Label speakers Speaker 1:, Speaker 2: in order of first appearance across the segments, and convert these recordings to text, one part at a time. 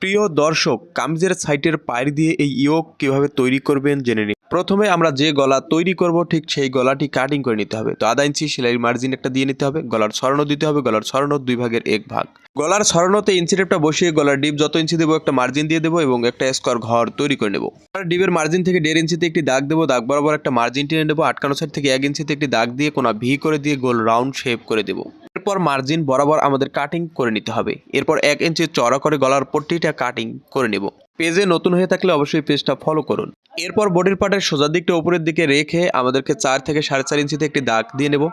Speaker 1: প্রিয় দর্শক, কামিজের সাইটের পাড় দিয়ে এই ইয়োক কিভাবে তৈরি করবেন জেনে নিন। প্রথমে আমরা যে গলা তৈরি করব ঠিক সেই গলাটি কাটিং করে নিতে হবে। তো 1/2 ইঞ্চি সেলাইয়ের মার্জিন একটা দিয়ে নিতে হবে। গলার ছড়ানো দিতে হবে। গলার ছড়ানো 2 ভাগের 1 ভাগ। গলার ছড়ানোতে ইঞ্চি টেপটা বসিয়ে গলার ডিপ যত ইঞ্চি দেবো একটা মার্জিন দিয়ে দেবো এবং একটা স্কোয়ার ঘর তৈরি করে নেব। গলার ডিপের মার্জিন থেকে 1.5 ইঞ্চিতে একটি দাগ দেবো। দাগ বরাবর একটা মার্জিন টেনে নেবো। আটকানো সাইড থেকে 1 ইঞ্চিতে একটি দাগ দিয়ে কোনা ভি করে দিয়ে গোল রাউন্ড শেপ করে দেবো। এরপর মার্জিন বরাবর আমাদের কাটিং করে নিতে হবে। এরপর 1 ইঞ্চি চড়া করে গলার পট্টিটা কাটিং করে নেব। পেজে নতুন হয়ে থাকলে অবশ্যই পেজটা ফলো করুন। এরপর বডির পার্টের সোজা দিকটা উপরের দিকে রেখে আমাদেরকে 4 থেকে 4.5 ইঞ্চিতে একটি দাগ দিয়ে নেব।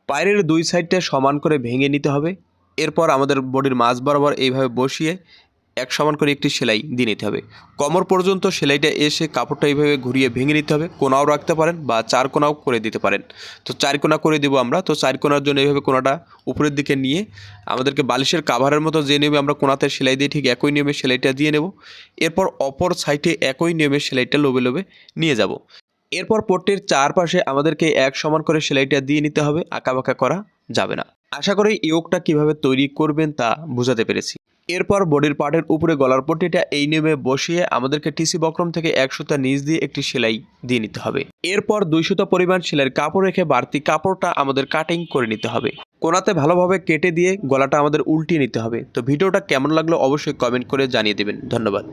Speaker 1: পায়ের 2 সাইডটা সমান করে ভেঙে নিতে হবে। এরপর আমাদের বডির মাঝ বরাবর এইভাবে বসিয়ে এক সমান করে একটি সেলাই দিয়ে নিতে হবে। কোমর পর্যন্ত সেলাইটা এসে কাপড়টা এইভাবে ঘুরিয়ে ভেঙে নিতে হবে। কোনাও রাখতে পারেন বা 4 কোনাও করে দিতে পারেন। তো 4 কোনা করে দেবো আমরা। তো 4 কোনার জন্য এইভাবে কোনাটা উপরের দিকে নিয়ে আমাদেরকে বালিশের কাভারের মতো যে নিয়মে আমরা কোনাতে সেলাই দিই ঠিক একই নিয়মে সেলাইটা দিয়ে নেব। এরপর অপর সাইডে একই নিয়মে সেলাইটা লোবে লোবে নিয়ে যাব। এরপর পট্টির চারপাশে আমাদেরকে এক সমান করে সেলাইটা দিয়ে নিতে হবে। আঁকাবাঁকা করা যাবে না। আশা করি ইয়োকটা কিভাবে তৈরি করবেন তা বোঝাতে পেরেছি। এরপর বডির পার্টের উপরে গলার পট্টিটা এই নিয়মে বসিয়ে আমাদেরকে টিসি বক্রম থেকে 1 সুতা নিচ দিয়ে একটি সেলাই দিয়ে নিতে হবে। এরপর 2 সুতা পরিমাণ সেলাইয়ের কাপড় রেখে বাড়তি কাপড়টা আমাদের কাটিং করে নিতে হবে। কোনাতে ভালোভাবে কেটে দিয়ে গলাটা আমাদের উল্টিয়ে নিতে হবে। তো ভিডিওটা কেমন লাগলো অবশ্যই কমেন্ট করে জানিয়ে দেবেন। ধন্যবাদ।